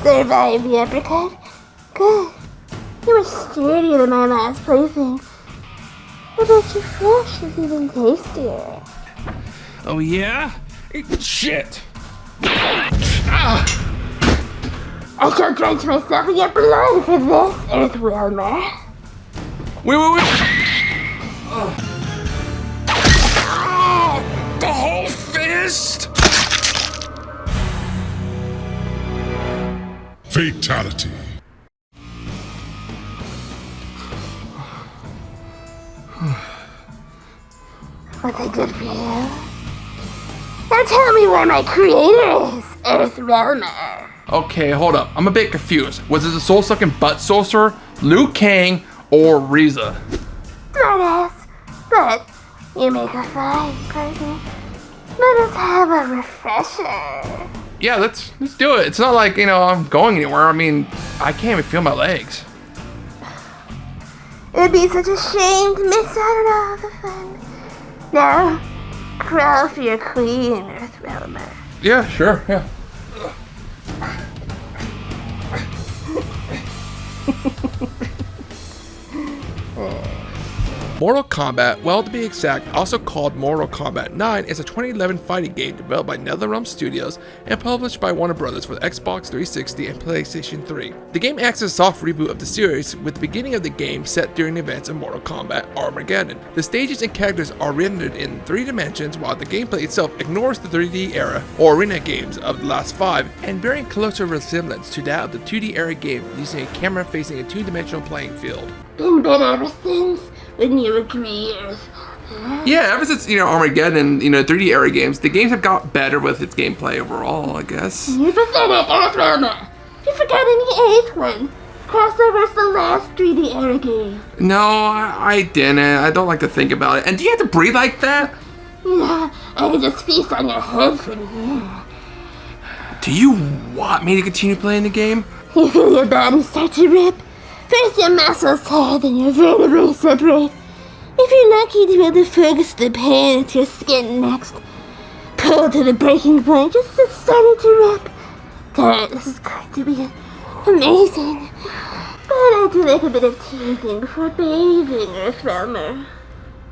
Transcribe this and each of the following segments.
survived the uppercut. Good. You were sturdier than my last plaything. I bet your flesh is even tastier. Oh yeah? Eat shit! Ah! I shall drench myself in your blood for this, Earthwhelmer. Wait! The whole fist! Fatality. Was it good for you? Now tell me where my creator is, Earthwhelmer. Okay, hold up. I'm a bit confused. Was it the soul-sucking butt sorcerer, Liu Kang, or Riza? Smartass, but you make a fine partner. Let us have a refresher. Yeah, let's do it. It's not like, I'm going anywhere. I mean, I can't even feel my legs. It'd be such a shame to miss out on all the fun. Now, crawl for your queen, Earthwhelmer. Yeah, sure, yeah. Mortal Kombat, well to be exact, also called Mortal Kombat 9, is a 2011 fighting game developed by NetherRealm Studios and published by Warner Bros. For the Xbox 360 and PlayStation 3. The game acts as a soft reboot of the series, with the beginning of the game set during the events of Mortal Kombat Armageddon. The stages and characters are rendered in 3 dimensions, while the gameplay itself ignores the 3D era or arena games of the last 5, and bearing closer resemblance to that of the 2D era game using a camera facing a 2-dimensional playing field. Been better ever since. Wouldn't you agree, Yeah, ever since, Armageddon and, 3D era games, the games have got better with its gameplay overall, I guess. You're pathetic, Earthwhelmer. You forgot in the 8th one. Crossover's the last 3D era game. No, I didn't. I don't like to think about it. And do you have to breathe like that? Yeah, I can just feast on your head for you. Do you want me to continue playing the game? You feel your body start to rip. First your muscles tear, then your vertebrae separate. If you're lucky to be able to focus the pain into your skin next. Pull to the breaking point, just as it's starting to rip. God, this is going to be amazing. But I do like a bit of teasing before bathing, Earthwhelmer.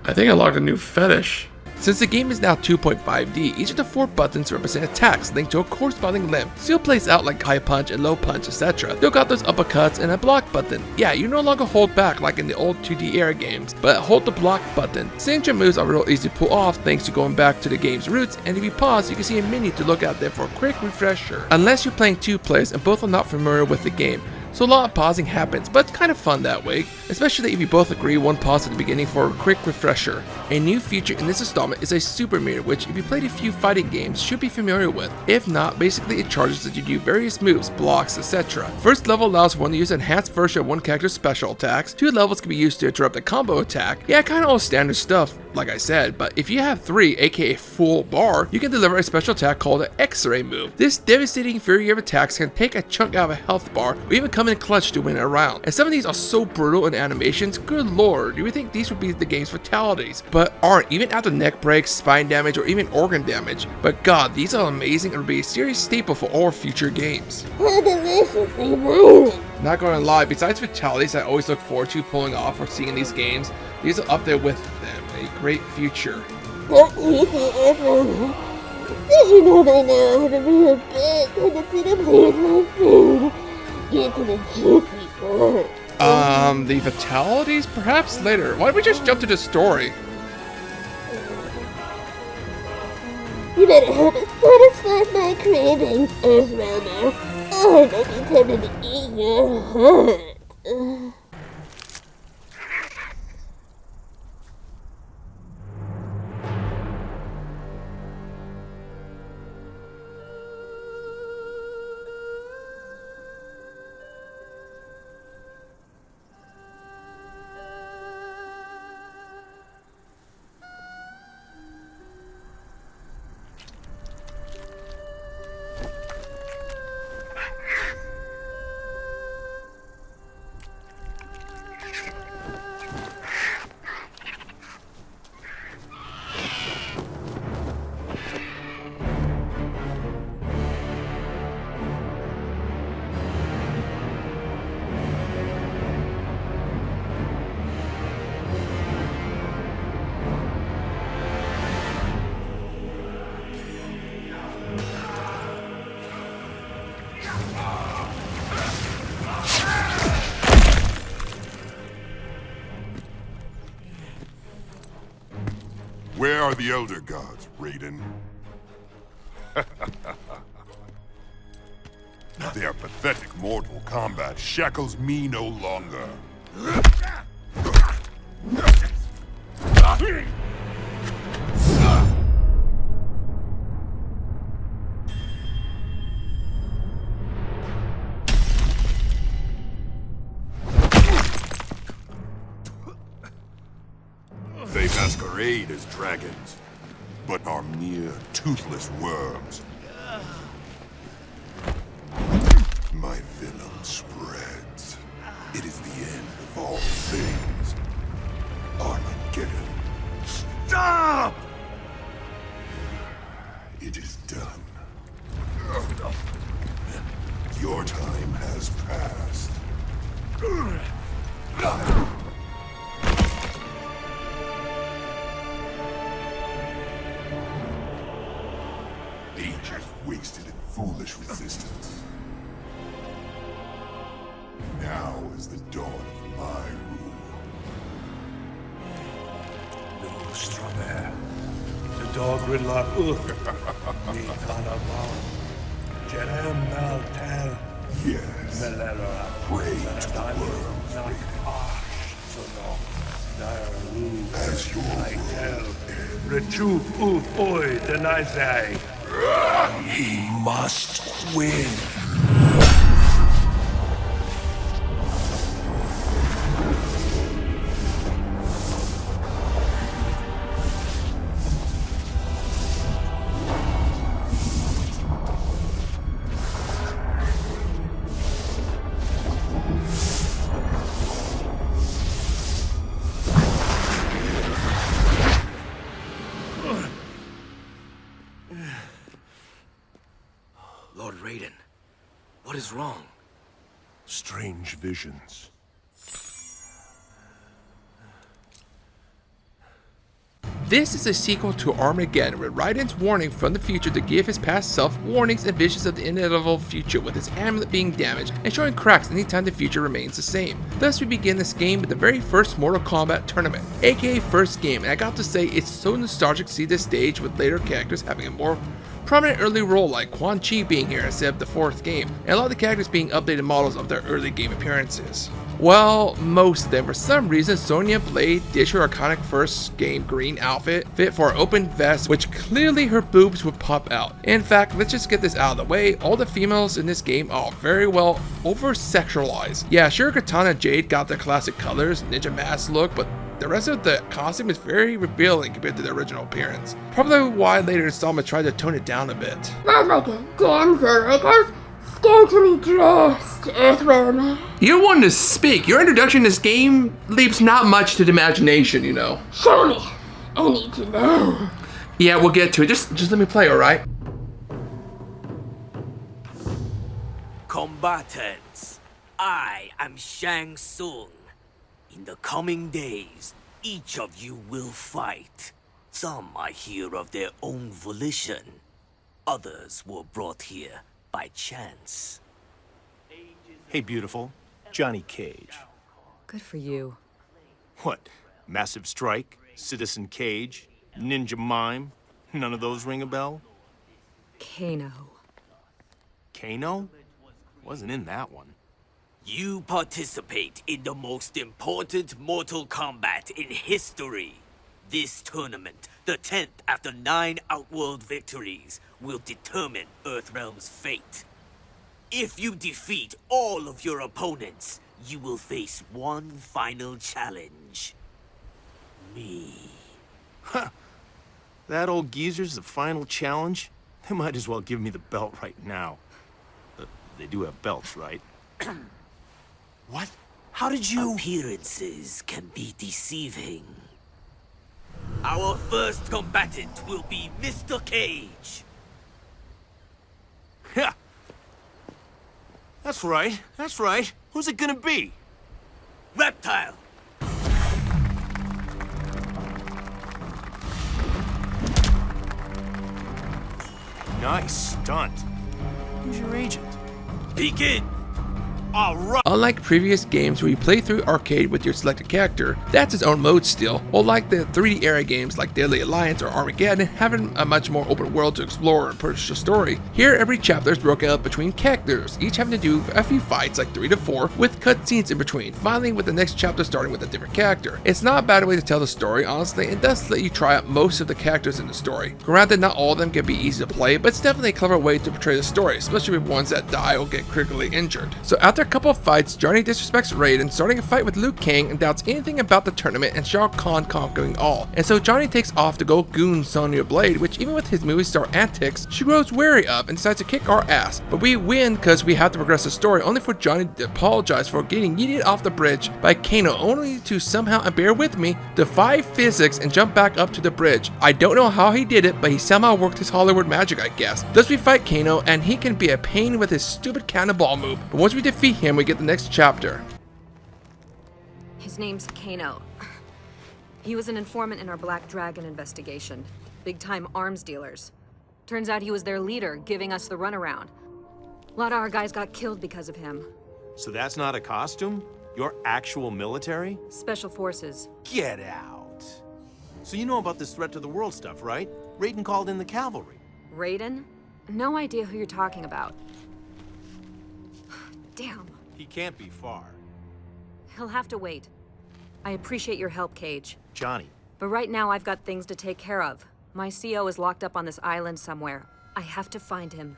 I think I logged a new fetish. Since the game is now 2.5D, each of the 4 buttons represent attacks linked to a corresponding limb, still placed out like high punch and low punch, etc. Still got those uppercuts and a block button. Yeah, you no longer hold back like in the old 2D era games, but hold the block button. Signature moves are real easy to pull off thanks to going back to the game's roots, and if you pause, you can see a menu to look out there for a quick refresher. Unless you're playing 2 players and both are not familiar with the game, so a lot of pausing happens, but it's kind of fun that way, especially if you both agree one pause at the beginning for a quick refresher. A new feature in this installment is a super mirror, which if you played a few fighting games should be familiar with. If not, basically it charges that you do various moves, blocks, etc. First level allows one to use an enhanced version of one character's special attacks. 2 levels can be used to interrupt a combo attack. Yeah, kind of all standard stuff, like I said, but if you have 3, aka full bar, you can deliver a special attack called an X-ray move. This devastating fury of attacks can take a chunk out of a health bar, or even come in clutch to win a round. And some of these are so brutal in animations, good lord, you would think these would be the game's fatalities, but aren't, even after neck breaks, spine damage, or even organ damage. But god, these are amazing and will be a serious staple for all future games. How deliciously violent. Not gonna lie, besides fatalities I always look forward to pulling off or seeing in these games, these are up there with them. A great future. Don't easy, Earthwhelmer. Did you know by now I have a real bad tendency to play with my food? Get to the juicy part. The fatalities? Perhaps later. Why don't we just jump to the story? You better help us satisfy my cravings, Earthwhelmer. Or I might be tempted to eat your heart. are the Elder Gods, Raiden. Their pathetic mortal combat shackles me no longer. They masquerade as dragons, but are mere toothless worms. My venom spreads. It is the end of all things. Armageddon. Stop! It is done. Your time has passed. Ages wasted in foolish resistance. Now is the dawn of my rule. No strawberry. The dog gridlock me Tanamon. Jerem Maltel. Yes. Melera. Pray to the worms. As your I tell. Rechup Uth Oi Denizai. He must win. Lord Raiden, what is wrong? Strange visions. This is a sequel to Armageddon, with Raiden's warning from the future to give his past self warnings and visions of the inevitable future, with his amulet being damaged and showing cracks anytime the future remains the same. Thus we begin this game with the very first Mortal Kombat tournament, aka first game, and I got to say it's so nostalgic to see this stage with later characters having a more prominent early role, like Quan Chi being here instead of the fourth game, and a lot of the characters being updated models of their early game appearances. Well, most of them. For some reason, Sonya Blade ditched her iconic first game green outfit, fit for an open vest, which clearly her boobs would pop out. In fact, let's just get this out of the way, all the females in this game are very well over-sexualized. Yeah, sure, Katana and Jade got their classic colors, ninja mask look, but the rest of the costume is very revealing compared to the original appearance. Probably why later installment tried to tone it down a bit. Not like a damsel, like a scantily dressed earthworm. You're one to speak. Your introduction to this game leaves not much to the imagination, you know. Show me. I need to know. Yeah, we'll get to it. Just let me play, alright? Combatants, I am Shang Tsung. In the coming days, each of you will fight. Some are here of their own volition. Others were brought here by chance. Hey, beautiful. Johnny Cage. Good for you. What? Massive Strike? Citizen Cage? Ninja Mime? None of those ring a bell? Kano. Kano? Wasn't in that one. You participate in the most important Mortal Kombat in history. This tournament, the 10th after 9 Outworld victories, will determine Earthrealm's fate. If you defeat all of your opponents, you will face one final challenge. Me. Huh. That old geezer's the final challenge? They might as well give me the belt right now. They do have belts, right? What? How did you... Appearances can be deceiving. Our first combatant will be Mr. Cage. Yeah. That's right. That's right. Who's it gonna be? Reptile. Nice stunt. Who's your agent? Begin. Alright! Unlike previous games where you play through arcade with your selected character, that's its own mode still, or like the 3D era games like Deadly Alliance or Armageddon having a much more open world to explore and push the story. Here every chapter is broken up between characters, each having to do a few fights like 3 to 4 with cutscenes in between, finally with the next chapter starting with a different character. It's not a bad way to tell the story, honestly, it does let you try out most of the characters in the story. Granted, not all of them can be easy to play, but it's definitely a clever way to portray the story, especially with ones that die or get critically injured. So after a couple of fights, Johnny disrespects Raiden, starting a fight with Liu Kang and doubts anything about the tournament and Shao Kahn conquering all. And so Johnny takes off to go goon Sonya Blade, which even with his movie star antics, she grows wary of and decides to kick our ass. But we win because we have to progress the story, only for Johnny to apologize for getting yeeted off the bridge by Kano, only to somehow, and bear with me, defy physics and jump back up to the bridge. I don't know how he did it, but he somehow worked his Hollywood magic, I guess. Thus we fight Kano, and he can be a pain with his stupid cannonball move. But once we defeat him, we get the next chapter. His name's Kano. He was an informant in our Black Dragon investigation. Big-time arms dealers. Turns out he was their leader, giving us the runaround. A lot of our guys got killed because of him. So that's not a costume? You're actual military? Special forces. Get out! So you know about this threat to the world stuff, right? Raiden called in the cavalry. Raiden? No idea who you're talking about. Damn. He can't be far. He'll have to wait. I appreciate your help, Cage. Johnny. But right now I've got things to take care of. My CO is locked up on this island somewhere. I have to find him.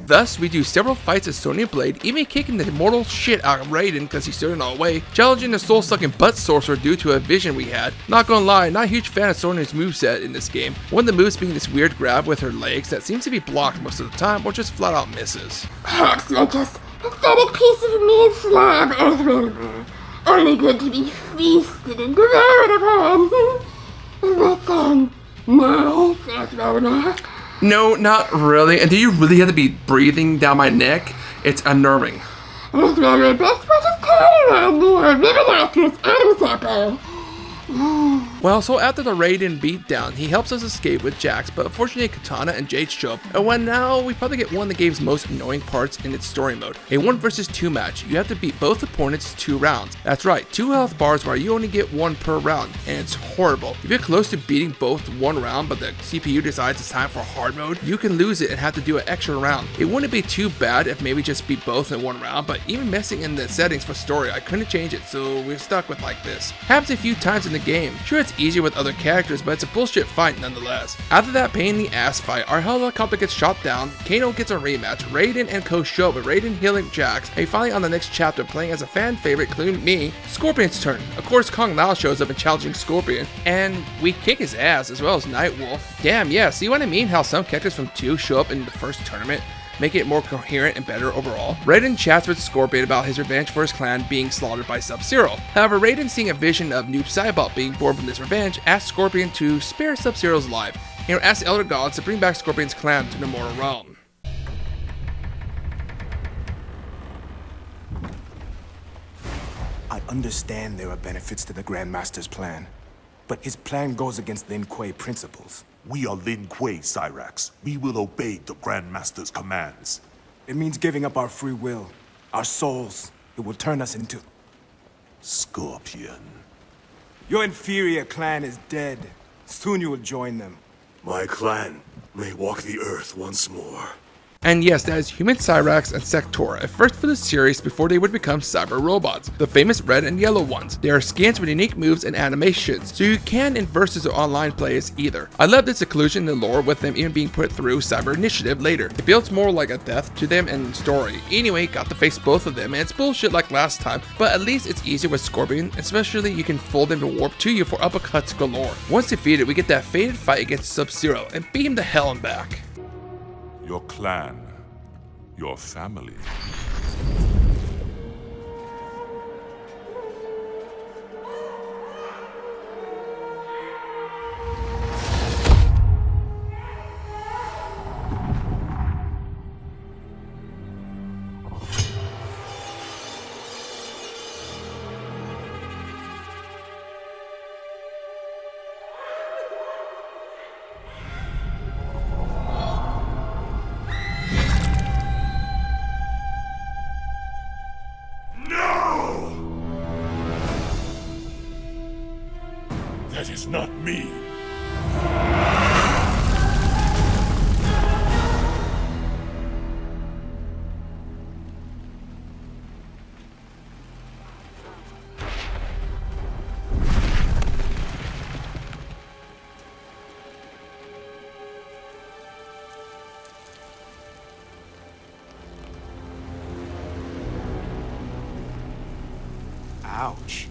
Thus, we do several fights as Sonya Blade, even kicking the mortal shit out of Raiden because he stood in our way, challenging the soul-sucking butt sorcerer due to a vision we had. Not gonna lie, not a huge fan of Sonya's moveset in this game, one of the moves being this weird grab with her legs that seems to be blocked most of the time or just flat out misses. Perhaps you're just a pathetic piece of meat slab, Earthrealmer. Only good to be feasted and devoured upon. Does that sound nice, Earthrealmer? No, not really. And do you really have to be breathing down my neck? It's unnerving. Earthrealmer, best watch us turn around more ribbon actress Adam Zappo. Well, so after the Raiden beatdown, he helps us escape with Jax, but unfortunately Katana and Jade show up, and when now we probably get one of the game's most annoying parts in its story mode. A 1 versus 2 match, you have to beat both opponents 2 rounds. That's right, 2 health bars where you only get 1 per round, and it's horrible. If you're close to beating both 1 round, but the CPU decides it's time for hard mode, you can lose it and have to do an extra round. It wouldn't be too bad if maybe just beat both in 1 round, but even messing in the settings for story, I couldn't change it, so we're stuck with like this. Happens a few times in the game. Sure, it's easier with other characters, but it's a bullshit fight nonetheless. After that pain in the ass fight, our helicopter gets shot down, Kano gets a rematch, Raiden and Co show up with Raiden healing Jax, and finally on the next chapter playing as a fan favorite, including me, Scorpion's turn. Of course, Kung Lao shows up and challenging Scorpion, and we kick his ass as well as Nightwolf. Damn, yeah, see what I mean? How some characters from 2 show up in the first tournament? Make it more coherent and better overall. Raiden chats with Scorpion about his revenge for his clan being slaughtered by Sub-Zero. However, Raiden, seeing a vision of Noob Saibot being born from this revenge, asks Scorpion to spare Sub-Zero's life, and asks the Elder Gods to bring back Scorpion's clan to the mortal realm. I understand there are benefits to the Grand Master's plan, but his plan goes against Lin Kuei principles. We are Lin Kuei, Cyrax. We will obey the Grand Master's commands. It means giving up our free will, our souls. It will turn us into... Scorpion. Your inferior clan is dead. Soon you will join them. My clan may walk the earth once more. And yes, that is Human Cyrax and Sector, a first for the series before they would become cyber robots, the famous red and yellow ones. They are skins with unique moves and animations, so you can in versus or online play as either. I love this inclusion in the lore with them even being put through Cyber Initiative later. It feels more like a death to them in story. Anyway, got to face both of them and it's bullshit like last time, but at least it's easier with Scorpion, especially you can fold them to warp to you for uppercuts galore. Once defeated, we get that fated fight against Sub-Zero and beat him to hell and back. Your clan. Your family. not me. Ouch.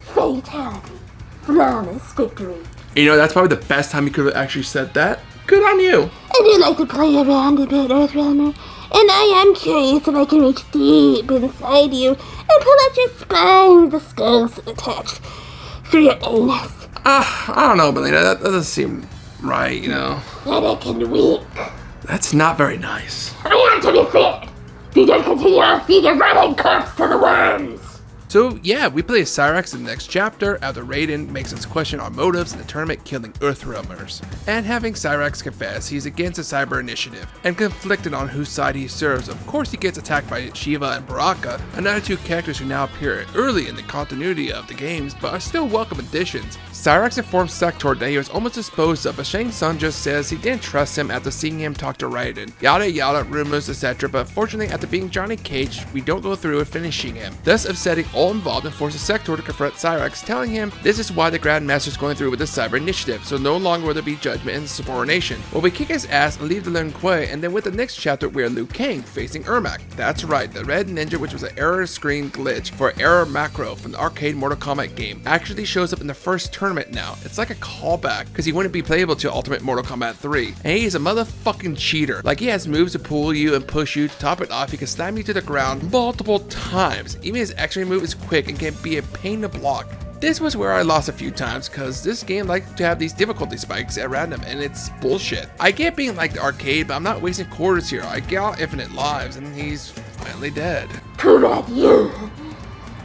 Fatality. Flawless victory. You know, that's probably the best time you could have actually said that. Good on you. I do like to play around a bit, Earthrealmer, and I am curious if I can reach deep inside you and pull out your spine with the skulls attached through your anus. I don't know, Melina. That doesn't seem right, you know. And I can wink. That's not very nice. I am to be feared. If you don't continue, I'll feed your rotting corpse to the worms. So yeah, we play as Cyrax in the next chapter after Raiden makes us question our motives in the tournament killing Earthrealmers, and having Cyrax confess he's against the Cyber Initiative, and conflicted on whose side he serves. Of course he gets attacked by Shiva and Baraka, another two characters who now appear early in the continuity of the games, but are still welcome additions. Cyrax informs Sector that he was almost disposed of, but Shang Tsung just says he didn't trust him after seeing him talk to Raiden. Yada yada, rumors, etc., but fortunately after being Johnny Cage, we don't go through with finishing him, thus upsetting all involved and forces Sector to confront Cyrax, telling him this is why the Grandmaster is going through with the Cyber Initiative, so no longer will there be judgment and subordination. Well, we kick his ass and leave the Lin Kuei, and then with the next chapter we are Liu Kang facing Ermac. That's right, the red ninja, which was an error screen glitch for error macro from the arcade Mortal Kombat game, actually shows up in the first tournament now. It's like a callback, because he wouldn't be playable to Ultimate Mortal Kombat 3. And he is a motherfucking cheater. Like, he has moves to pull you and push you. To top it off, he can slam you to the ground multiple times. Even his X-ray move is quick and can be a pain to block. This was where I lost a few times, because this game likes to have these difficulty spikes at random, and it's bullshit. I get being like the arcade, but I'm not wasting quarters here. I got infinite lives, and he's finally dead. Too bad you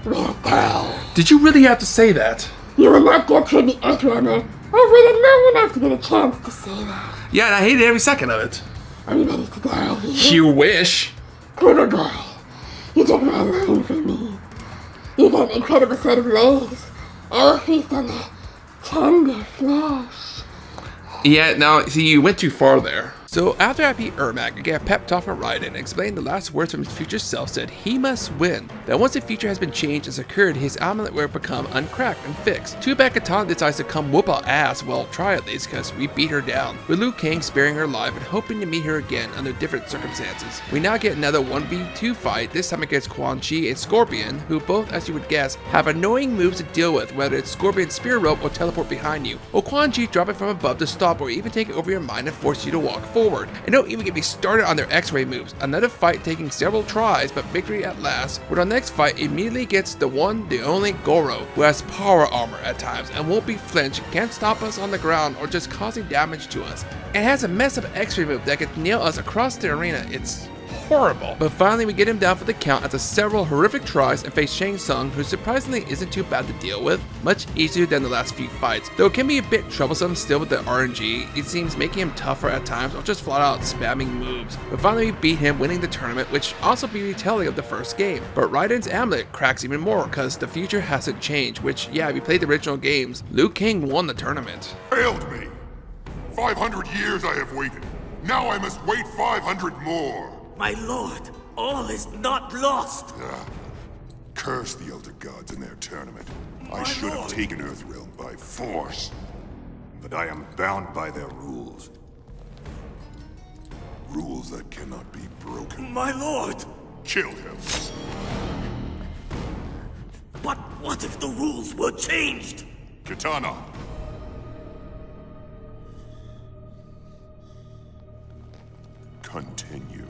will die. Did you really have to say that? You will not get through me, Earthrealmer. I've waited long enough to get a chance to say that. Yeah, and I hated every second of it. Are you ready to die? You wish. Clever boy, you took my line from me. You got an incredible set of legs. I will feast on their tender flesh. Yeah, now, see, you went too far there. So after I beat Ermac, I get a pep talk from Raiden and explained the last words from his future self said he must win. That once the future has been changed and secured, his amulet will become uncracked and fixed. Too bad Katana decides to come whoop our ass, well try at least, because we beat her down, with Liu Kang sparing her life and hoping to meet her again under different circumstances. We now get another 1v2 fight, this time against Quan Chi and Scorpion, who both, as you would guess, have annoying moves to deal with, whether it's Scorpion's spear rope or teleport behind you, or Quan Chi drop it from above to stop or even take it over your mind and force you to walk forward. And don't even get me started on their X-ray moves. Another fight taking several tries, but victory at last, with our next fight immediately gets the one, the only Goro, who has power armor at times and won't be flinched, can't stop us on the ground or just causing damage to us. It has a mess up X-ray move that could nail us across the arena. It's horrible. But finally we get him down for the count after several horrific tries and face Shang Tsung, who surprisingly isn't too bad to deal with, much easier than the last few fights, though it can be a bit troublesome still with the RNG. It seems making him tougher at times or just flat out spamming moves. But finally we beat him, winning the tournament, which also be retelling of the first game. But Raiden's amulet cracks even more because the future hasn't changed, which yeah, if you played the original games, Liu Kang won the tournament. Failed me. 500 years I have waited. Now I must wait 500 more. My lord, all is not lost. Curse the Elder Gods in their tournament. I My should have lord. taken Earthrealm by force. But I am bound by their rules. Rules that cannot be broken. My lord. Kill him. But what if the rules were changed? Katana. Continue.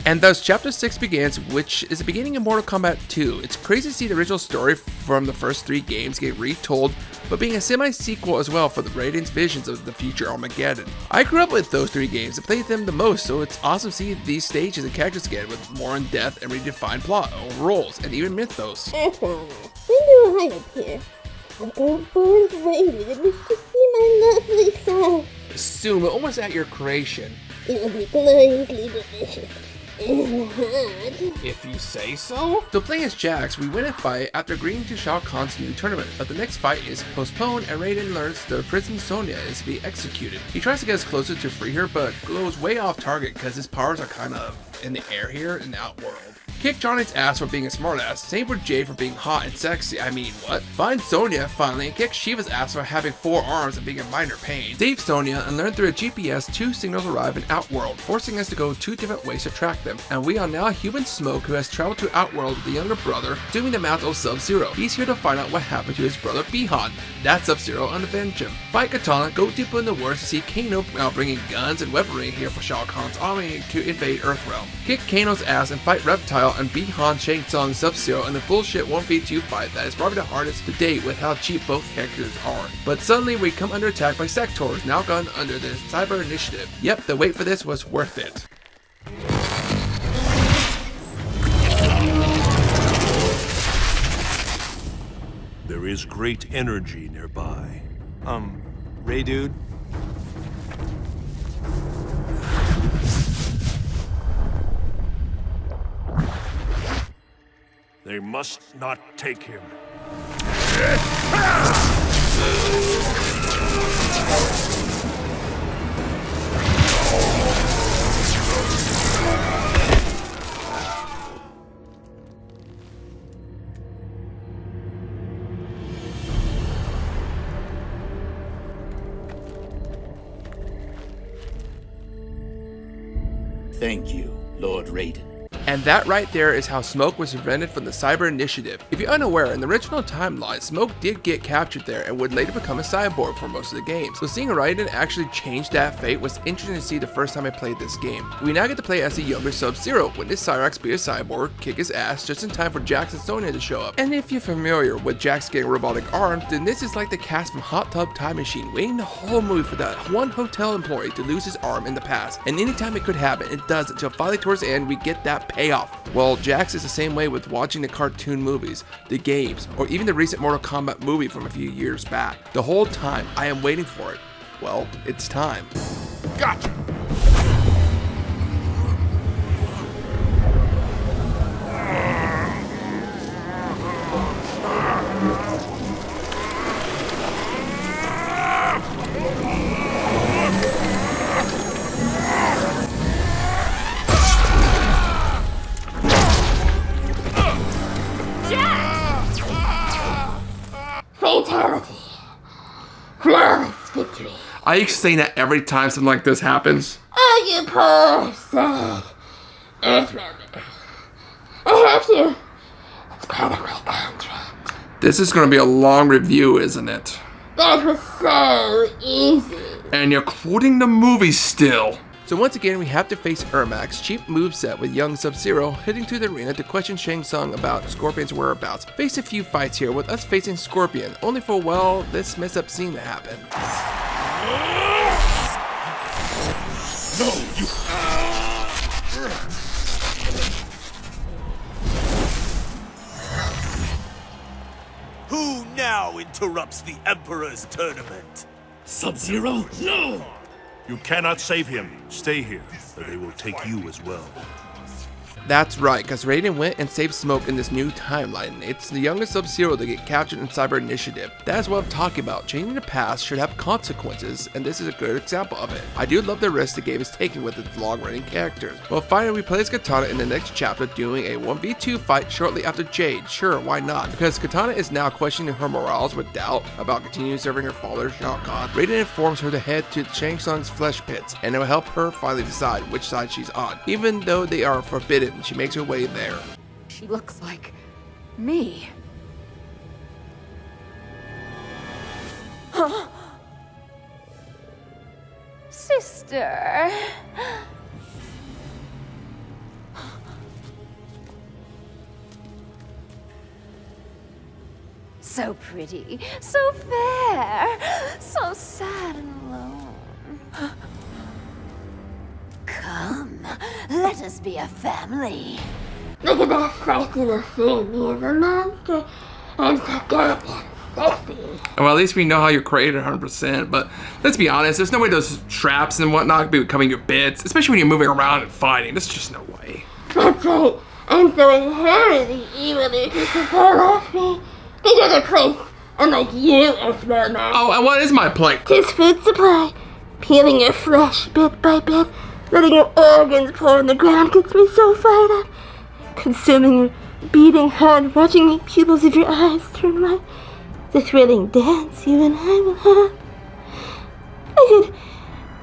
And thus chapter 6 begins, which is the beginning of Mortal Kombat 2. It's crazy to see the original story from the first 3 games get retold, but being a semi-sequel as well for the Raiden's visions of the future Armageddon. I grew up with those 3 games and played them the most, so it's awesome to see these stages and characters again with more in-depth and redefined plot, or roles, and even mythos. Earthrealmer, when you hide up here, I'm going forward waiting and wish to see my lovely self. Soon, we're almost at your creation. It will be gloriously delicious. in the hood. If you say so. So playing as Jax, we win a fight after agreeing to Shao Kahn's new tournament, but the next fight is postponed and Raiden learns the prison Sonya is to be executed. He tries to get us closer to free her, but goes way off target because his powers are kind of in the air here in the outworld. Kick Johnny's ass for being a smartass, same for Jade for being hot and sexy, I mean what? Find Sonya finally and kick Shiva's ass for having 4 arms and being in minor pain. Save Sonya and learn through a GPS 2 signals arrive in Outworld, forcing us to go 2 different ways to track them. And we are now human Smoke who has traveled to Outworld with the younger brother, doing the mouth of Sub-Zero. He's here to find out what happened to his brother Bihan. That's Sub-Zero and avenge him. Fight Katana, go deeper in the woods to see Kano now bringing guns and weaponry here for Shao Kahn's army to invade Earthrealm. Kick Kano's ass and fight Reptile and Bihan, Shang Tsung, Sub-Zero in a bullshit 1v2 fight that is probably the hardest to date with how cheap both characters are. But suddenly we come under attack by Sectors, now gone under the Cyber Initiative. Yep, the wait for this was worth it. There is great energy nearby. Ray dude? They must not take him. Thank you, Lord Raiden. And that right there is how Smoke was prevented from the Cyber Initiative. If you're unaware, in the original timeline, Smoke did get captured there and would later become a cyborg for most of the game. So seeing Raiden actually change that fate was interesting to see the first time I played this game. We now get to play as the younger Sub-Zero, witness Cyrax be a cyborg, kick his ass just in time for Jax and Sonya to show up. And if you're familiar with Jax getting robotic arms, then this is like the cast from Hot Tub Time Machine, waiting the whole movie for that one hotel employee to lose his arm in the past. And anytime it could happen, it does until finally towards the end we get that payoff. Well, Jax is the same way with watching the cartoon movies, the games, or even the recent Mortal Kombat movie from a few years back. The whole time, I am waiting for it. Well, it's time. Gotcha! Fatality. Flawless victory. I used to say that every time something like this happens. Oh, you poor, sad Earthrealmer. I have to. It's part of my contract. This is going to be a long review, isn't it? That was so easy. And you're quoting the movie still. So once again, we have to face Ermac's cheap moveset with young Sub-Zero heading to the arena to question Shang Tsung about Scorpion's whereabouts. Face a few fights here with us facing Scorpion, only for, well, this mess up scene to happen. No, you... Who now interrupts the Emperor's tournament? Sub-Zero? No! You cannot save him. Stay here, or they will take you as well. That's right, because Raiden went and saved Smoke in this new timeline. It's the youngest Sub-Zero to get captured in Cyber Initiative. That's what I'm talking about. Changing the past should have consequences, and this is a good example of it. I do love the risk the game is taking with its long-running characters. Well, finally we play as Katana in the next chapter doing a 1v2 fight shortly after Jade. Sure, why not? Because Katana is now questioning her morals with doubt about continuing serving her father, Shao Kahn. Raiden informs her to head to Shang Tsung's flesh pits, and it will help her finally decide which side she's on. Even though they are forbidden, she makes her way there. She looks like me. Huh? Sister. So pretty, so fair, so sad and alone. Come, let us be a family. Look at that fight in the thing. He is a monster. I'm so goddamn sexy. Well, at least we know how you're created 100%, but let's be honest, there's no way those traps and whatnot could be becoming your bits, especially when you're moving around and fighting. There's just no way. That's right. I'm so inherently evil because they left me. They go their place, unlike you, Earthrealm Man. Oh, and what is my plate? Tis food supply. Peeling your flesh bit by bit, letting your organs pour on the ground gets me so fired up. Consuming your beating heart, watching the pupils of your eyes turn white. The thrilling dance you and I will have. I could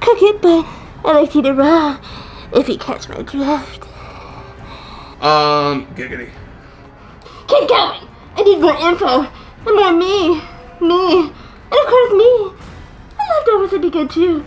cook it, but I like to eat it raw, if you catch my drift. Giggity. Keep going! I need more info. And more me. Me. And of course me. The leftovers would be good too.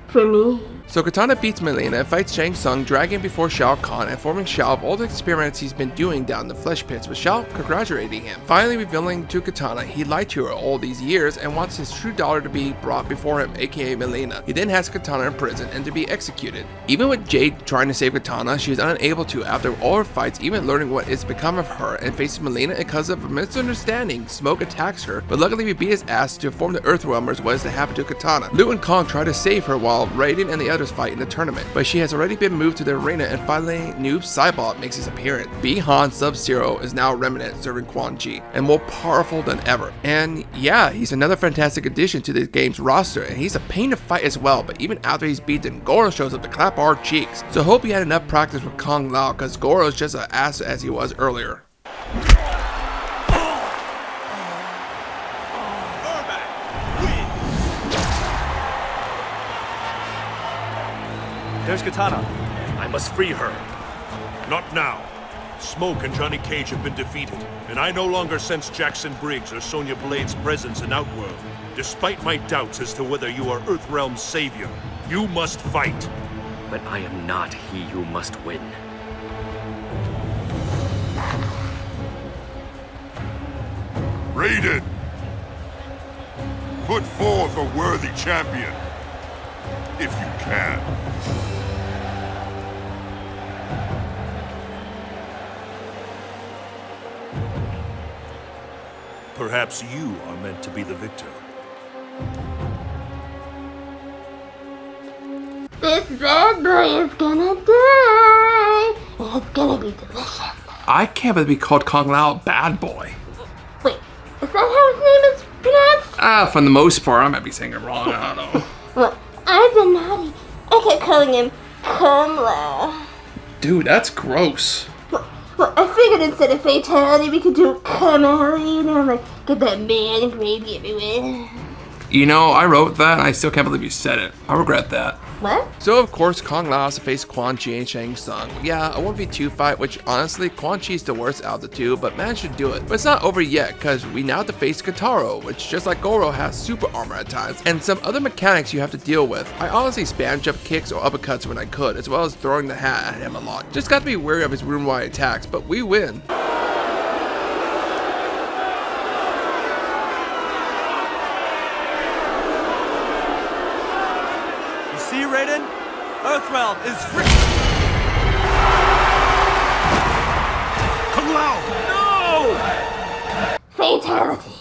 For me. So Katana beats Mileena and fights Shang Tsung, dragging before Shao Kahn, informing Shao of all the experiments he's been doing down in the flesh pits, with Shao congratulating him, finally revealing to Katana he lied to her all these years and wants his true daughter to be brought before him, aka Mileena. He then has Katana in prison and to be executed. Even with Jade trying to save Katana, she is unable to after all her fights, even learning what is become of her, and faces Mileena, and because of a misunderstanding, Smoke attacks her, but luckily we beat his ass to inform the Earthrealmers what is to happen to Katana. Liu and Kong try to save her while Raiden and the others fight in the tournament, but she has already been moved to the arena, and finally Noob Saibot makes his appearance. Bi-Han Sub-Zero is now Remnant serving Quan Chi, and more powerful than ever. And yeah, he's another fantastic addition to the game's roster, and he's a pain to fight as well, but even after he's beaten, Goro shows up to clap our cheeks. So hope he had enough practice with Kung Lao, cause Goro's just an ass as he was earlier. There's Katana. I must free her. Not now. Smoke and Johnny Cage have been defeated, and I no longer sense Jackson Briggs or Sonya Blade's presence in Outworld. Despite my doubts as to whether you are Earthrealm's savior, you must fight. But I am not he who must win. Raiden! Put forth a worthy champion, if you can. Perhaps you are meant to be the victor. This bad boy is gonna die. And it's gonna be delicious. I can't believe he called Kung Lao Bad Boy. Wait, is that how his name is pronounced? For the most part, I might be saying it wrong, I don't know. Well, I've been naughty. I kept calling him Kung Lao. Dude, that's gross. Well, I figured instead of fatality, we could do Kamali, you know, like get that man and gravy everywhere. You know, I wrote that and I still can't believe you said it. I regret that. What? So of course, Kung Lao has to face Quan Chi and Shang Tsung. Yeah, a 1v2 fight, which honestly, Quan Chi is the worst out of the two, but managed to do it. But it's not over yet, cause we now have to face Kotaro, which just like Goro has super armor at times, and some other mechanics you have to deal with. I honestly spam jump kicks or uppercuts when I could, as well as throwing the hat at him a lot. Just got to be wary of his room-wide attacks, but we win. See, Raiden? Earthrealm is free! Kung Lao! No! Fatality.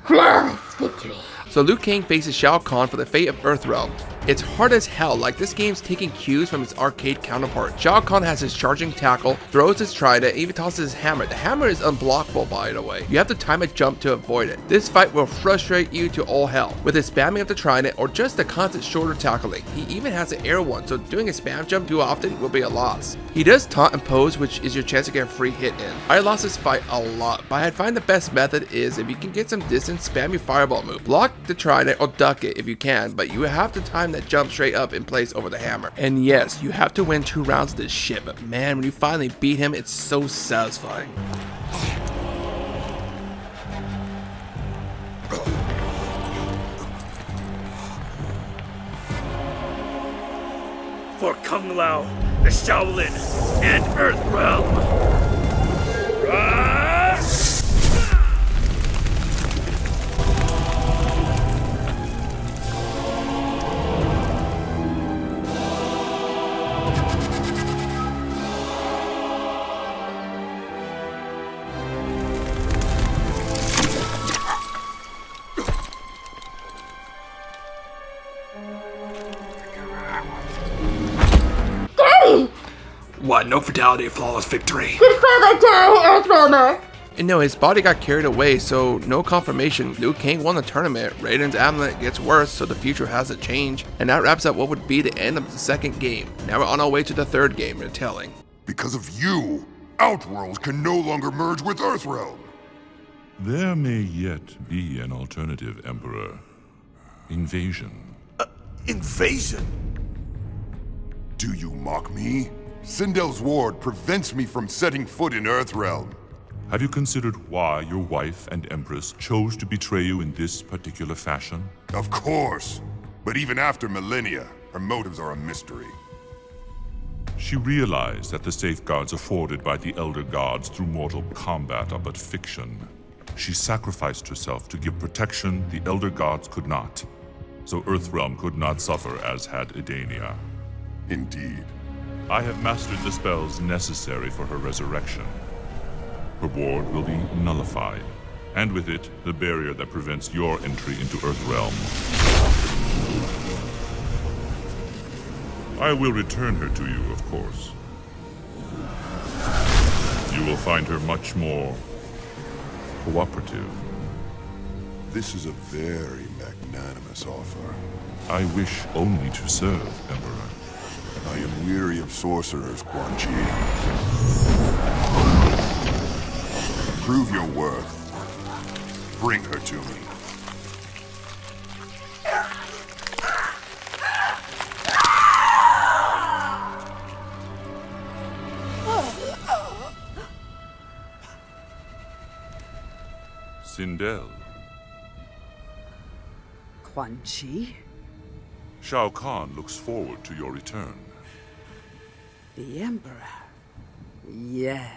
Flawless victory. So Liu Kang faces Shao Kahn for the fate of Earthrealm. It's hard as hell, like this game's taking cues from its arcade counterpart. Shao Kahn has his charging tackle, throws his trident, even tosses his hammer. The hammer is unblockable, by the way. You have to time a jump to avoid it. This fight will frustrate you to all hell, with his spamming of the trident or just the constant shoulder tackling. He even has an air one, so doing a spam jump too often will be a loss. He does taunt and pose, which is your chance to get a free hit in. I lost this fight a lot, but I find the best method is if you can get some distance, spam your fireball move. Block the trident or duck it if you can, but you have to time that jump straight up in place over the hammer. And yes, you have to win 2 rounds of this shit, but man, when you finally beat him, it's so satisfying. For Kung Lao, the Shaolin, and Earthrealm. What, no fatality, flawless victory? Good father die, Earthrealmer! And no, his body got carried away, so no confirmation. Liu Kang won the tournament. Raiden's amulet gets worse, so the future has to change. And that wraps up what would be the end of the second game. Now we're on our way to the third game, retelling. Because of you, Outworld can no longer merge with Earthrealm. There may yet be an alternative, Emperor. Invasion. Invasion? Do you mock me? Sindel's ward prevents me from setting foot in Earthrealm. Have you considered why your wife and Empress chose to betray you in this particular fashion? Of course. But even after millennia, her motives are a mystery. She realized that the safeguards afforded by the Elder Gods through mortal combat are but fiction. She sacrificed herself to give protection the Elder Gods could not, so Earthrealm could not suffer as had Edenia. Indeed. I have mastered the spells necessary for her resurrection. Her ward will be nullified, and with it, the barrier that prevents your entry into Earthrealm. I will return her to you, of course. You will find her much more cooperative. This is a very magnanimous offer. I wish only to serve, Emperor. I am weary of sorcerers, Quan Chi. Prove your worth. Bring her to me. Sindel. Quan Chi? Shao Kahn looks forward to your return. The Emperor. Yes.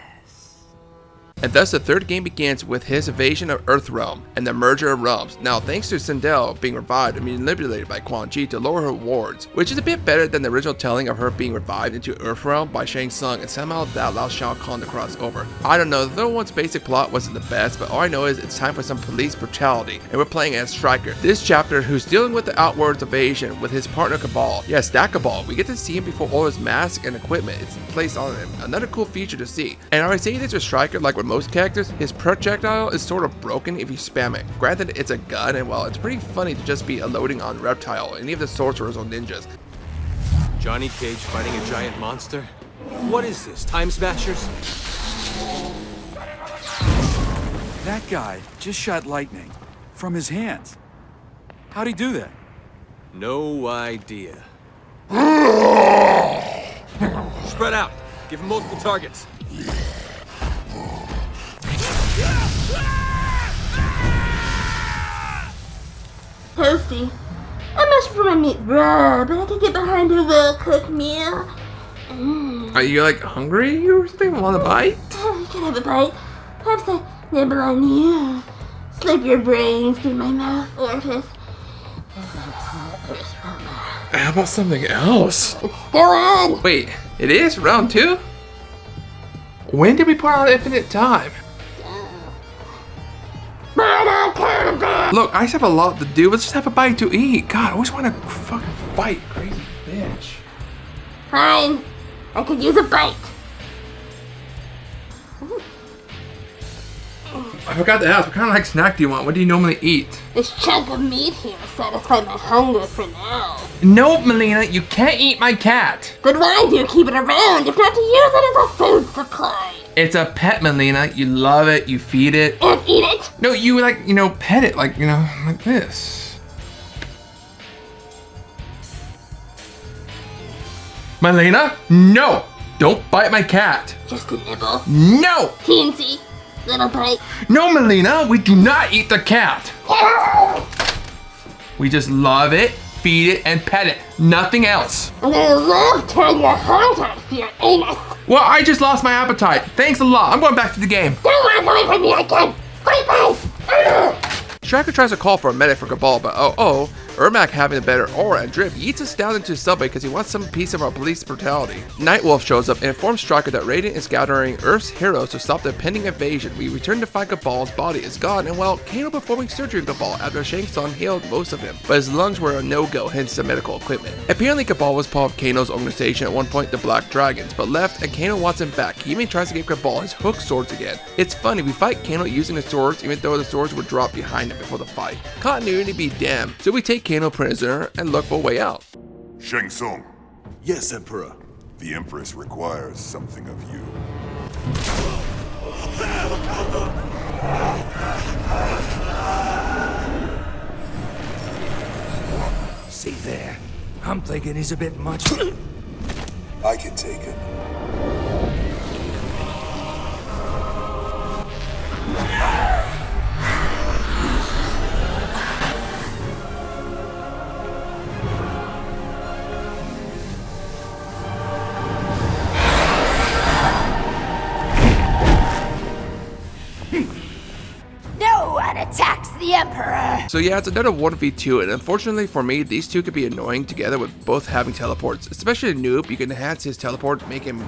And thus the third game begins with his invasion of Earthrealm and the merger of realms. Now thanks to Sindel being revived and manipulated by Quan Chi to lower her wards, which is a bit better than the original telling of her being revived into Earthrealm by Shang Tsung, and somehow that allows Shao Kahn to cross over. I don't know, the third one's basic plot wasn't the best, but all I know is it's time for some police brutality, and we're playing as Stryker. This chapter, who's dealing with the Outworld's invasion with his partner Cabal. Yes, that Cabal. We get to see him before all his masks and equipment is placed on him. Another cool feature to see. And are I saying this with Stryker like with most characters? His projectile is sort of broken if you spam it. Granted, it's a gun, and well, it's pretty funny to just be unloading on Reptile, any of the sorcerers or ninjas. Johnny Cage fighting a giant monster? What is this, Time Smashers? That guy just shot lightning from his hands. How'd he do that? No idea. Spread out. Give him multiple targets. Toasty. I'm much for my meat raw, but I could get behind a well-cooked meal. Are you like hungry? You still want a bite? You can have a bite. Perhaps I nibble on you. Slip your brains through my mouth orifice. How about something else? It's still on. Wait, it is round 2? When did we put on Infinite Time? Look, I just have a lot to do. Let's just have a bite to eat. God, I always want to fucking fight, crazy bitch. Fine. I could use a bite. I forgot to ask, what kind of like snack do you want? What do you normally eat? This chunk of meat here will satisfy my hunger for now. No, Melina, you can't eat my cat. But why do you keep it around if not to use it as a food supply? It's a pet, Melina. You love it, you feed it. And eat it? No, you like, pet it, like, like this. Melina, no! Don't bite my cat. Just a nibble. No! Teensy. Little bite. No, Melina, we do not eat the cat. We just love it, feed it, and pet it. Nothing else. And I love tearing your heart out for your anus. Well, I just lost my appetite. Thanks a lot. I'm going back to the game. Don't walk away from me again. Bye-bye. Stryker tries to call for a medic for Cabal, but Ermac, having a better aura and drip, yeets us down into the subway because he wants some piece of our police brutality. Nightwolf shows up and informs Striker that Raiden is gathering Earth's heroes to stop the pending invasion. We return to find Cabal's body is gone, and well, Kano performing surgery on Cabal after Shang Tsung healed most of him, but his lungs were a no-go, hence the medical equipment. Apparently Cabal was part of Kano's organization at one point, the Black Dragons, but left and Kano wants him back. He even tries to give Cabal his hook swords again. It's funny, we fight Kano using the swords even though the swords were dropped behind him before the fight. Continuity be damned. So we take Kano prisoner and look for a way out. Shang Tsung. Yes, Emperor. The Empress requires something of you. See there. I'm thinking he's a bit much. I can take it. No one attacks the Emperor! So yeah, it's another 1v2, and unfortunately for me, these two could be annoying together with both having teleports. Especially a noob, you can enhance his teleport, make him,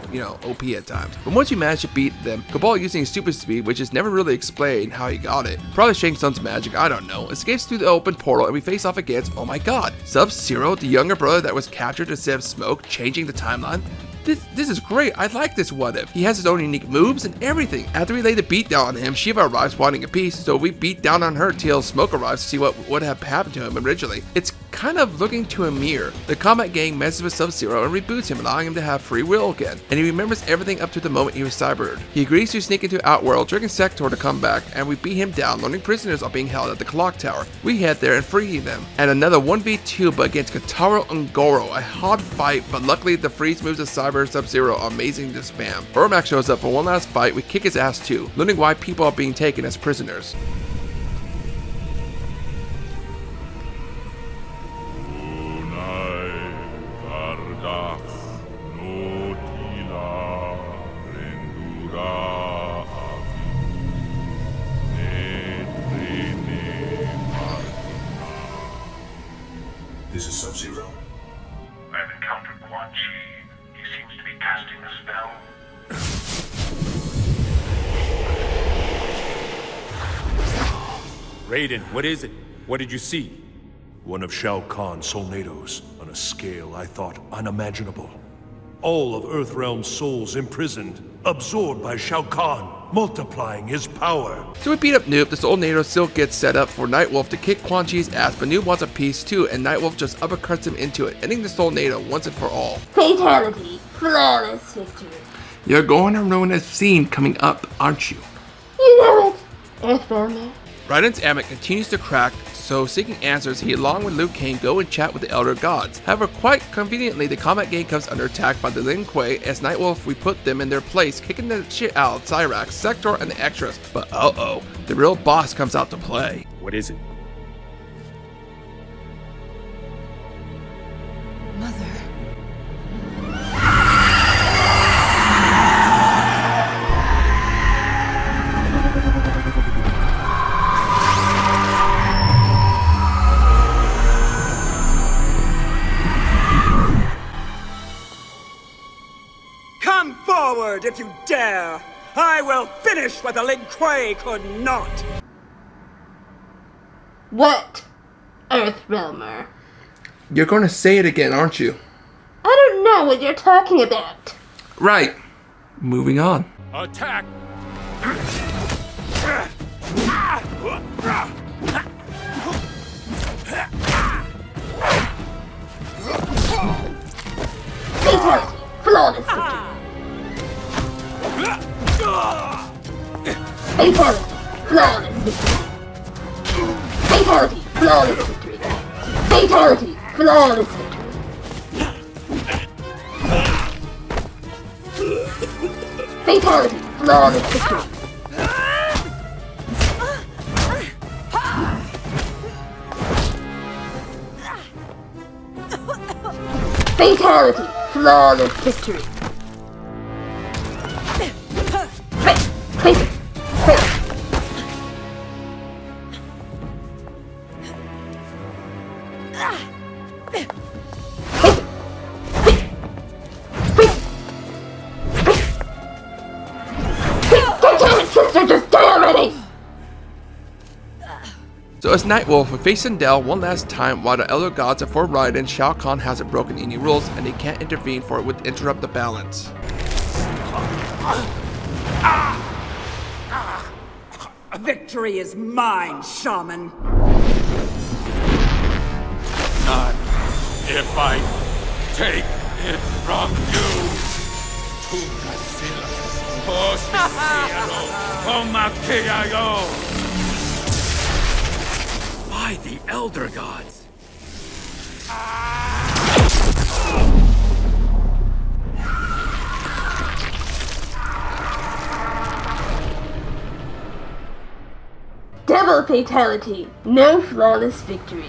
OP at times. But once you manage to beat them, Cabal using his super speed, which is never really explained how he got it. Probably Shang Tsung's magic, I don't know. Escapes through the open portal, and we face off against, oh my god, Sub-Zero, the younger brother that was captured instead of Smoke, changing the timeline. This is great. I like this what if. He has his own unique moves and everything. After we lay the beat down on him, Shiva arrives wanting a piece, so we beat down on her till Smoke arrives to see what would have happened to him originally. It's kind of looking to a mirror. The Kombat gang messes with Sub-Zero and reboots him, allowing him to have free will again. And he remembers everything up to the moment he was cybered. He agrees to sneak into Outworld, triggering Sector to come back, and we beat him down, learning prisoners are being held at the clock tower. We head there and free them. And another 1v2 but against Kataro and Goro, a hard fight, but luckily the freeze moves of Cyber Sub-Zero are amazing to spam. Ermac shows up for one last fight, we kick his ass too, learning why people are being taken as prisoners. This is Sub-Zero. I've encountered Quan Chi. He seems to be casting a spell. Raiden, what is it? What did you see? One of Shao Kahn's solnados, on a scale I thought unimaginable. All of Earthrealm's souls imprisoned, absorbed by Shao Kahn, multiplying his power. So we beat up Noob, the Solnado still gets set up for Nightwolf to kick Quan Chi's ass, but Noob wants a piece too, and Nightwolf just uppercuts him into it, ending the Solnado once and for all. Fatality. Flawless victory. You're going to ruin a scene coming up, aren't you? You know it. Earthrealmer. Raiden's Amit continues to crack, so seeking answers, he along with Liu Kang go and chat with the Elder Gods. However, quite conveniently, the Kombat gang comes under attack by the Lin Kuei. As Nightwolf, we put them in their place, kicking the shit out of Cyrax, Sector, and the extras. But uh-oh, the real boss comes out to play. What is it? Mother. Come forward if you dare! I will finish what the Lin Kuei could not! What? Earthrealmer. You're going to say it again, aren't you? I don't know what you're talking about. Right. Moving on. Attack! Fatality. Flawless victory. Fatality. Flawless victory. Fatality. Flawless victory. Fatality. Flawless victory. Fatality. Flawless victory. Fatality. Flawless victory. Mister, just die already! So as Nightwolf, we face Sindel one last time while the Elder Gods are for Raiden. Shao Kahn hasn't broken any rules and they can't intervene for it would interrupt the balance. Victory is mine, Shaman. Not if I take it from you. By the Elder Gods! Double fatality, no flawless victory.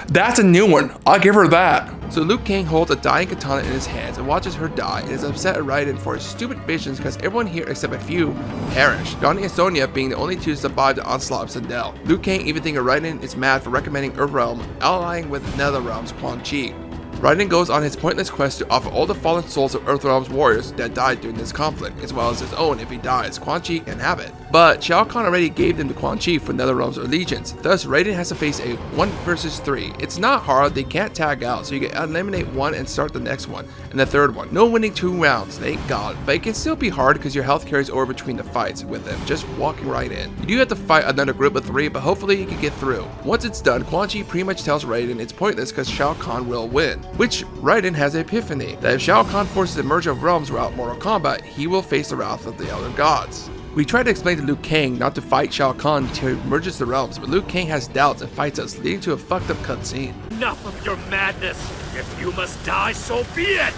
That's a new one. I'll give her that. So Liu Kang holds a dying katana in his hands and watches her die and is upset at Raiden for his stupid visions because everyone here except a few perished. Johnny and Sonya being the only two to survive the onslaught of Sindel. Liu Kang even thinking Raiden is mad for recommending Earthrealm allying with Netherrealm's Quan Chi. Raiden goes on his pointless quest to offer all the fallen souls of Earthrealm's warriors that died during this conflict, as well as his own if he dies. Quan Chi can have it. But Shao Kahn already gave them the Quan Chi for Netherrealm's allegiance, thus Raiden has to face a 1 versus 3. It's not hard, they can't tag out, so you can eliminate one and start the next one, and the third one. No winning 2 rounds, thank God, but it can still be hard because your health carries over between the fights with them, just walking right in. You do have to fight another group of 3, but hopefully you can get through. Once it's done, Quan Chi pretty much tells Raiden it's pointless because Shao Kahn will win, which Raiden has an epiphany, that if Shao Kahn forces the merge of realms throughout Mortal Kombat, he will face the wrath of the Elder Gods. We try to explain to Liu Kang not to fight Shao Kahn until he merges the realms, but Liu Kang has doubts and fights us, leading to a fucked up cutscene. Enough of your madness! If you must die, so be it!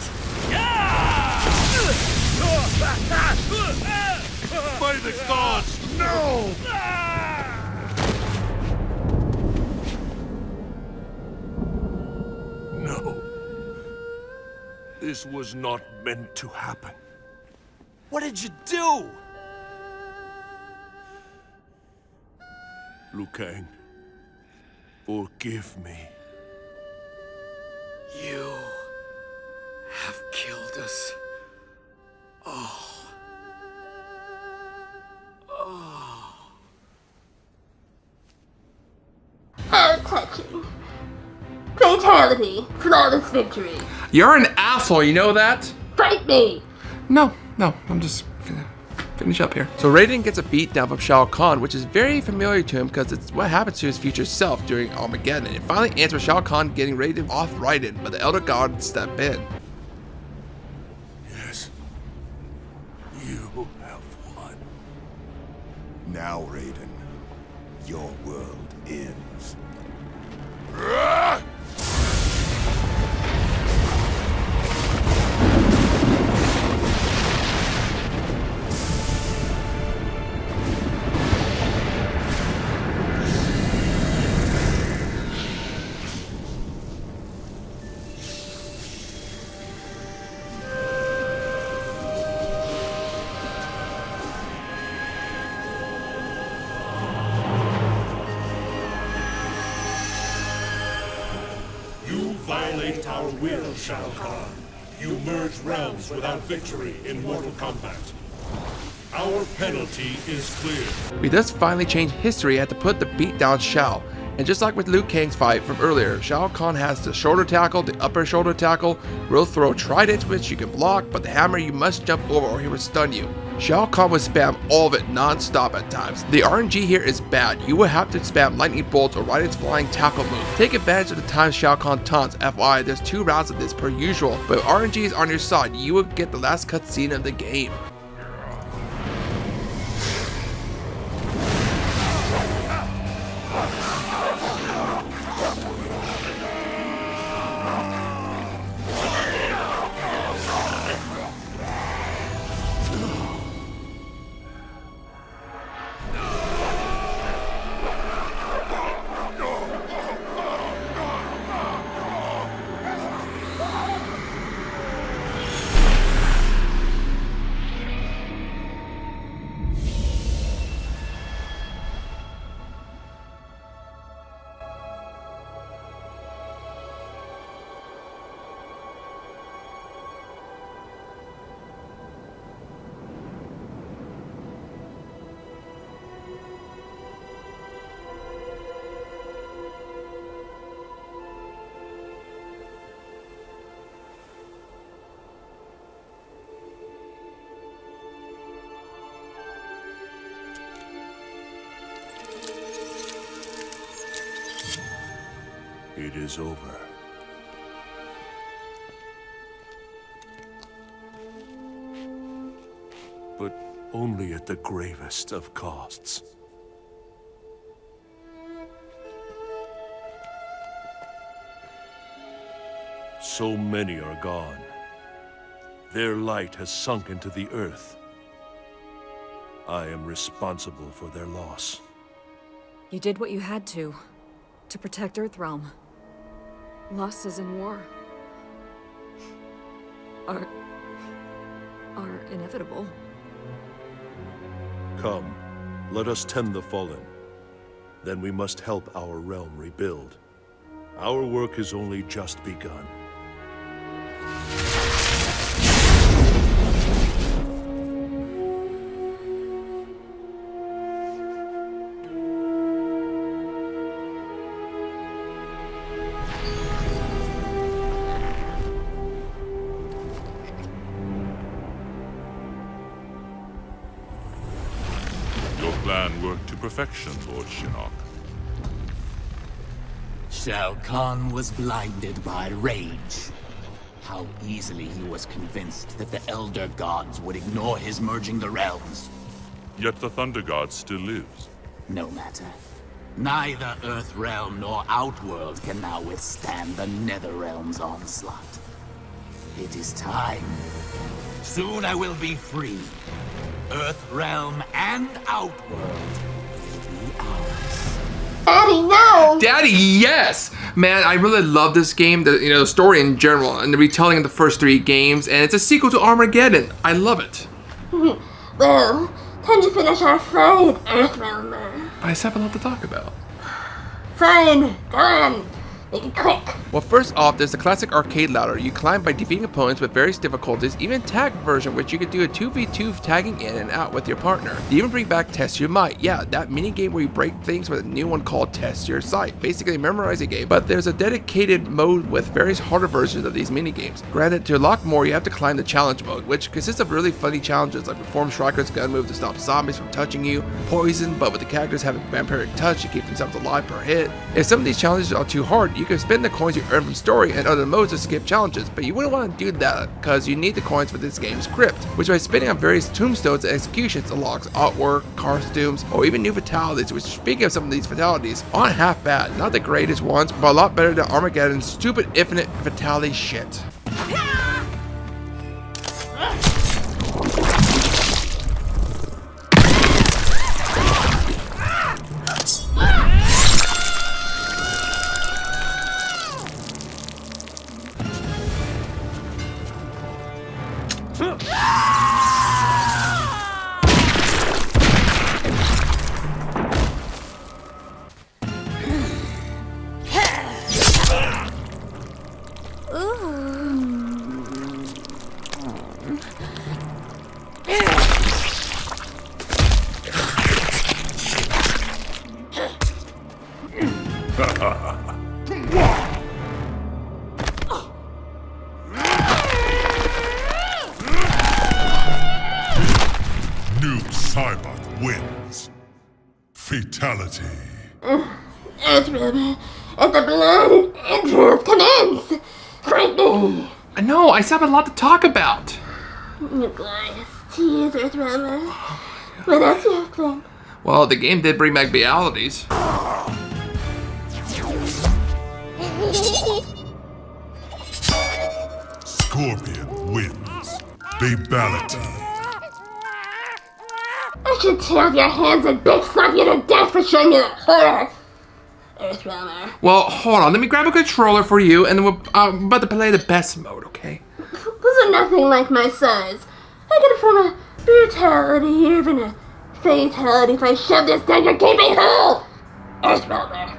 By the gods, no! No. This was not meant to happen. What did you do? Liu Kang, forgive me. You have killed us all. How touching. Fatality, flawless victory. You're an asshole, you know that? Fight me! No, I'm just gonna finish up here. So Raiden gets a beat down from Shao Kahn, which is very familiar to him because it's what happens to his future self during Armageddon. It finally ends with Shao Kahn getting Raiden off Raiden, but the Elder God step in. Yes. You have won. Now, Raiden, your world ends. Violate our will, Shao Kahn. You merge realms without victory in Mortal Kombat. Our penalty is clear. We thus finally change history and had to put the beat down Shao. And just like with Liu Kang's fight from earlier, Shao Kahn has the shoulder tackle, the upper shoulder tackle, will throw trident which you can block, but the hammer you must jump over or he will stun you. Shao Kahn will spam all of it non-stop at times. The RNG here is bad. You will have to spam lightning bolts or Raiden's flying tackle move. Take advantage of the times Shao Kahn taunts. FYI, there's 2 rounds of this per usual, but if RNG is on your side, you will get the last cutscene of the game. It is over. But only at the gravest of costs. So many are gone. Their light has sunk into the earth. I am responsible for their loss. You did what you had to protect Earthrealm. Losses in war are inevitable. Come, let us tend the fallen. Then we must help our realm rebuild. Our work has only just begun. Your plan worked to perfection, Lord Shinnok. Shao Kahn was blinded by rage. How easily he was convinced that the Elder Gods would ignore his merging the realms. Yet the Thunder God still lives. No matter. Neither Earthrealm nor Outworld can now withstand the Netherrealm's onslaught. It is time. Soon I will be free. Earthrealm and Outworld will be ours. Daddy, no! Daddy, yes! Man, I really love this game, the story in general, and the retelling of the first 3 games, and it's a sequel to Armageddon. I love it. Well, time to finish our fight, Earthrealmer. I just have a lot to talk about. Fine, go on. Make it quick. Well, first off, there's the classic arcade ladder. You climb by defeating opponents with various difficulties, even tag version, which you could do a 2v2 tagging in and out with your partner. They even bring back Test Your Might. Yeah, that mini game where you break things with a new one called Test Your Sight. Basically, memorize a game, but there's a dedicated mode with various harder versions of these mini games. Granted, to unlock more, you have to climb the challenge mode, which consists of really funny challenges like perform Striker's gun move to stop zombies from touching you, poison, but with the characters having vampiric touch to keep themselves alive per hit. If some of these challenges are too hard, you can spend the coins you earn from story and other modes to skip challenges, but you wouldn't want to do that because you need the coins for this game's crypt, which by spending on various tombstones and executions unlocks artwork, costumes, or even new fatalities, which, speaking of some of these fatalities, aren't half bad. Not the greatest ones, but a lot better than Armageddon's stupid infinite fatality shit. Cybot wins. Fatality. Earthrealmer, and the blood and entrails commence! Fight me! No, I still have a lot to talk about. You glorious tears, Earthrealmer. What else do you have planned? Well, the game did bring back realities. Scorpion wins. Babality. I should tear off your hands and bitch slap you to death for showing me that horror! Earthrealmer. Well, hold on. Let me grab a controller for you, and then we're about to play the best mode, okay? Those are nothing like my size. I could perform a brutality or even a fatality if I shove this down your gaping hole! Earthrealmer.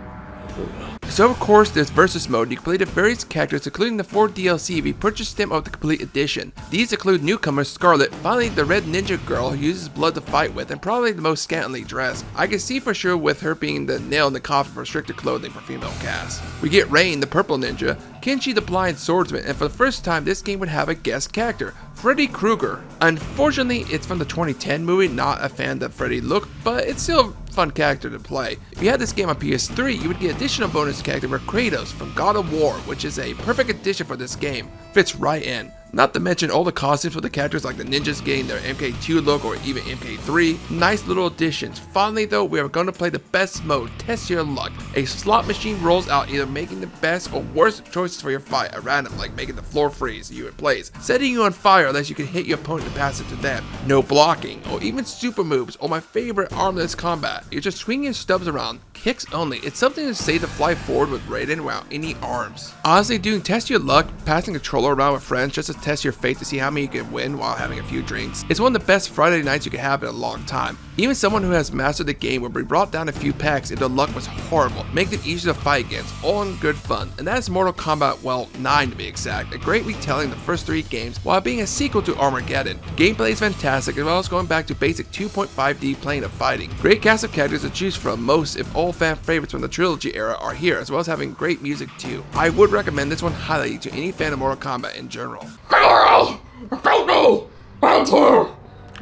So of course there's versus mode. You can play the various characters including the 4 DLC if you purchase them of the complete edition. These include newcomer Scarlet, finally the red ninja girl who uses blood to fight with and probably the most scantily dressed. I can see for sure with her being the nail in the coffin for restricted clothing for female cast. We get Rain, the purple ninja, Kenshi the blind swordsman, and for the first time this game would have a guest character. Freddy Krueger. Unfortunately, it's from the 2010 movie, not a fan of the Freddy look, but it's still a fun character to play. If you had this game on PS3, you would get additional bonus character with Kratos from God of War, which is a perfect addition for this game. Fits right in. Not to mention all the costumes for the characters like the ninjas getting their MK2 look or even MK3. Nice little additions. Finally though, we are going to play the best mode, Test Your Luck. A slot machine rolls out either making the best or worst choices for your fight at random, like making the floor freeze you in place, setting you on fire unless you can hit your opponent to pass it to them, no blocking, or even super moves, or my favorite, armless combat. You're just swinging your stubs around, kicks only. It's something to say to fly forward with Raiden without any arms. Honestly, doing Test Your Luck, passing a controller around with friends just to test your fate to see how many you can win while having a few drinks. It's one of the best Friday nights you can have in a long time. Even someone who has mastered the game will be brought down a few packs if the luck was horrible, making it easy to fight against, all in good fun. And that is Mortal Kombat, well, 9 to be exact, a great retelling of the first 3 games while being a sequel to Armageddon. Gameplay is fantastic as well as going back to basic 2.5D plane of fighting. Great cast of characters to choose from, most if all fan favorites from the trilogy era are here, as well as having great music too. I would recommend this one highly to any fan of Mortal Kombat in general. Finally! Fight me! Round 2!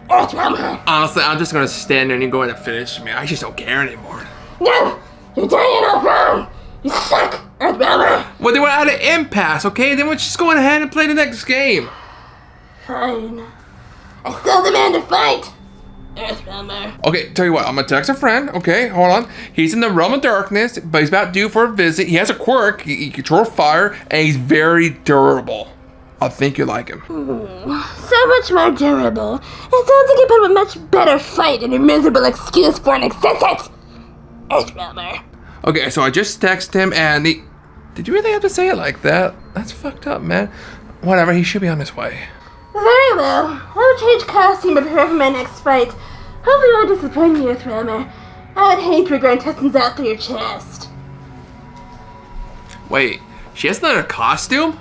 Earthrealmer! Honestly, I'm just gonna stand there and you're going to finish me. I just don't care anymore. No! You're doing it all wrong! You suck, Earthrealmer! Well, they were at an impasse, okay? Then we're just going ahead and play the next game. Fine. I still demand a fight! Earthrealmer. Okay, tell you what, I'm gonna text a friend. Okay, hold on. He's in the realm of darkness, but he's about due for a visit. He has a quirk. He controls fire, and he's very durable. I think you like him. So much more durable. It sounds like you put up a much better fight than your miserable excuse for an existence. Earthrealmer. Okay, so I just texted him, and he... Did you really have to say it like that? That's fucked up, man. Whatever, he should be on his way. Very well. I'll change costume and prepare for my next fight. Hopefully I won't disappoint you, Earthrealmer. I would hate to regret intestines out through your chest. Wait, she has another costume?